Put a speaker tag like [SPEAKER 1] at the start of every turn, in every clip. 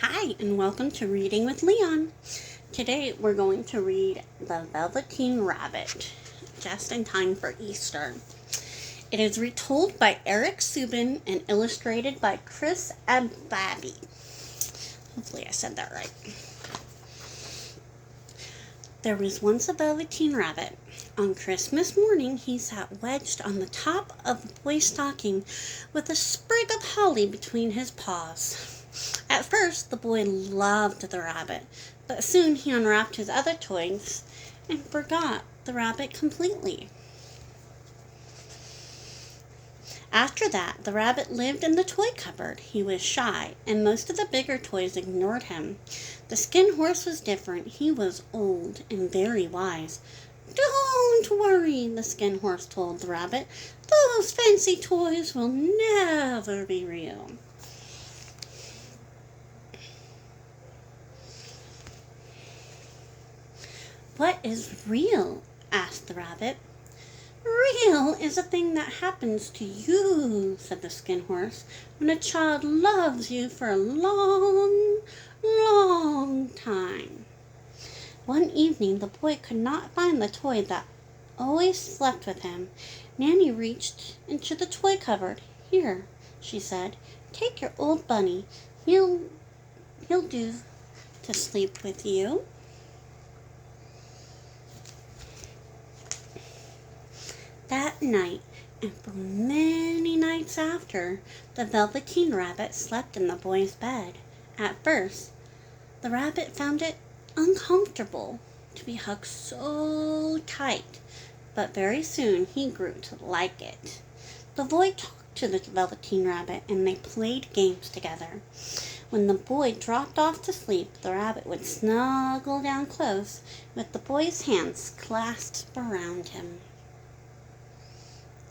[SPEAKER 1] Hi, and welcome to Reading with Leon. Today we're going to read The Velveteen Rabbit, just in time for Easter. It is retold by Eric Subin and illustrated by Chris Ababi. Hopefully I said that right. There was once a Velveteen Rabbit. On Christmas morning, he sat wedged on the top of the boy's stocking with a sprig of holly between his paws. At first, the boy loved the rabbit, but soon he unwrapped his other toys and forgot the rabbit completely. After that, the rabbit lived in the toy cupboard. He was shy, and most of the bigger toys ignored him. The skin horse was different. He was old and very wise. "Don't worry," the skin horse told the rabbit. "Those fancy toys will never be real." "What is real?" asked the rabbit. "Real is a thing that happens to you," said the skin horse, "when a child loves you for a long, long time." One evening the boy could not find the toy that always slept with him. Nanny reached into the toy cupboard. "Here," she said, "take your old bunny. He'll do to sleep with you." That night, and for many nights after, the Velveteen Rabbit slept in the boy's bed. At first, the rabbit found it uncomfortable to be hugged so tight, but very soon he grew to like it. The boy talked to the Velveteen Rabbit, and they played games together. When the boy dropped off to sleep, the rabbit would snuggle down close with the boy's hands clasped around him.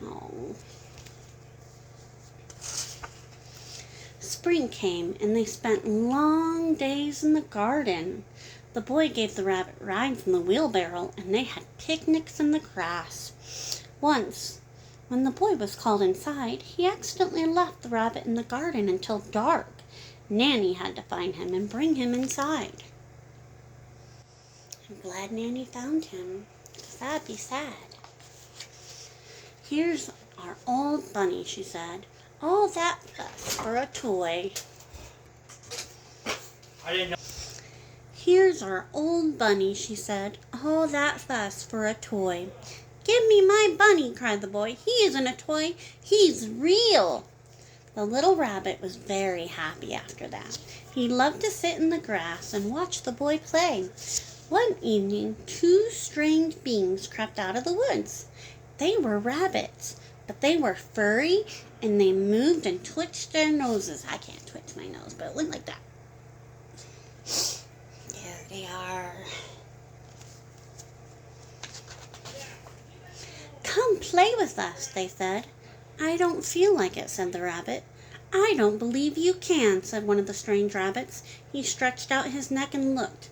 [SPEAKER 1] Oh. Spring came, and they spent long days in the garden. The boy gave the rabbit rides in the wheelbarrow, and they had picnics in the grass. Once, when the boy was called inside, he accidentally left the rabbit in the garden until dark. Nanny had to find him and bring him inside. I'm glad Nanny found him, because that'd be sad. "Here's our old bunny," she said. "All that fuss for a toy."
[SPEAKER 2] I didn't know.
[SPEAKER 1] "Here's our old bunny," she said. "All that fuss for a toy." "Give me my bunny," cried the boy. "He isn't a toy. He's real." The little rabbit was very happy after that. He loved to sit in the grass and watch the boy play. One evening, two strange beings crept out of the woods. They were rabbits, but they were furry, and they moved and twitched their noses. I can't twitch my nose, but it went like that. There they are. "Come play with us," they said. "I don't feel like it," said the rabbit. "I don't believe you can," said one of the strange rabbits. He stretched out his neck and looked.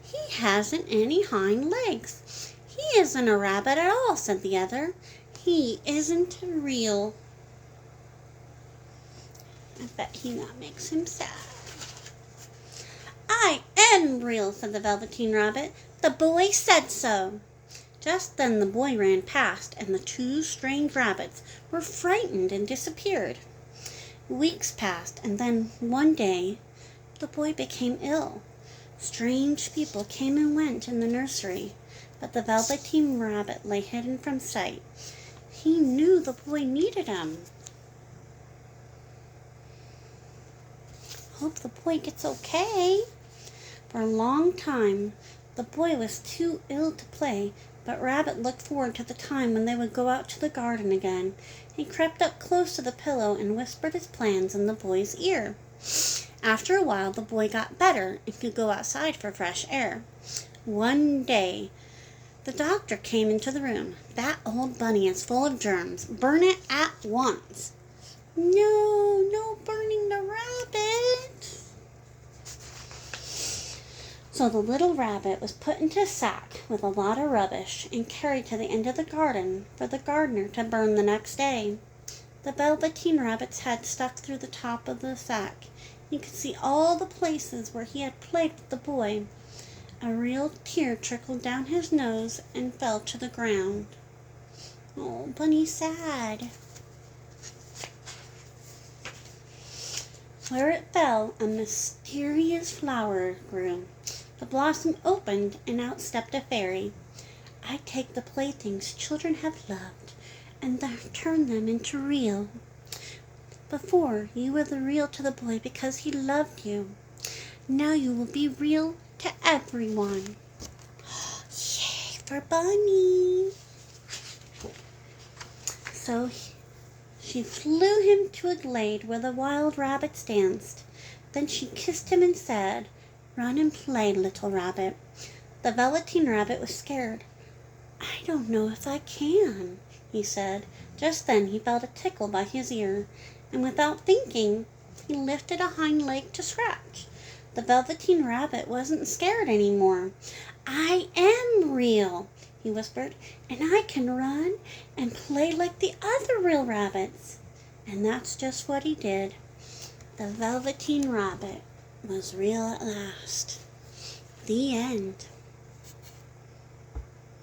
[SPEAKER 1] "He hasn't any hind legs." "He isn't a rabbit at all," said the other. "He isn't real." I bet that makes him sad. "I am real," said the Velveteen Rabbit. "The boy said so." Just then the boy ran past, and the two strange rabbits were frightened and disappeared. Weeks passed, and then one day the boy became ill. Strange people came and went in the nursery, but the Velveteen Rabbit lay hidden from sight. He knew the boy needed him. "Hope the boy gets okay." For a long time, the boy was too ill to play, but Rabbit looked forward to the time when they would go out to the garden again. He crept up close to the pillow and whispered his plans in the boy's ear. After a while, the boy got better and could go outside for fresh air. One day, the doctor came into the room. "That old bunny is full of germs. Burn it at once." "No, no burning the rabbit." So the little rabbit was put into a sack with a lot of rubbish and carried to the end of the garden for the gardener to burn the next day. The Velveteen Rabbit's head stuck through the top of the sack. He could see all the places where he had played with the boy. A real tear trickled down his nose and fell to the ground. Oh, Bunny sighed. Where it fell, a mysterious flower grew. The blossom opened, and out stepped a fairy. I take the playthings children have loved and turn them into real. Before, you were the real to the boy because he loved you. Now you will be real to everyone. Yay for Bunny! So she flew him to a glade where the wild rabbits danced. Then she kissed him and said, "Run and play, little rabbit." The Velveteen Rabbit was scared. "I don't know if I can," he said. Just then he felt a tickle by his ear, and without thinking, he lifted a hind leg to scratch. The Velveteen Rabbit wasn't scared anymore. "I am real," he whispered, "and I can run and play like the other real rabbits." And that's just what he did. The Velveteen Rabbit was real at last. The end.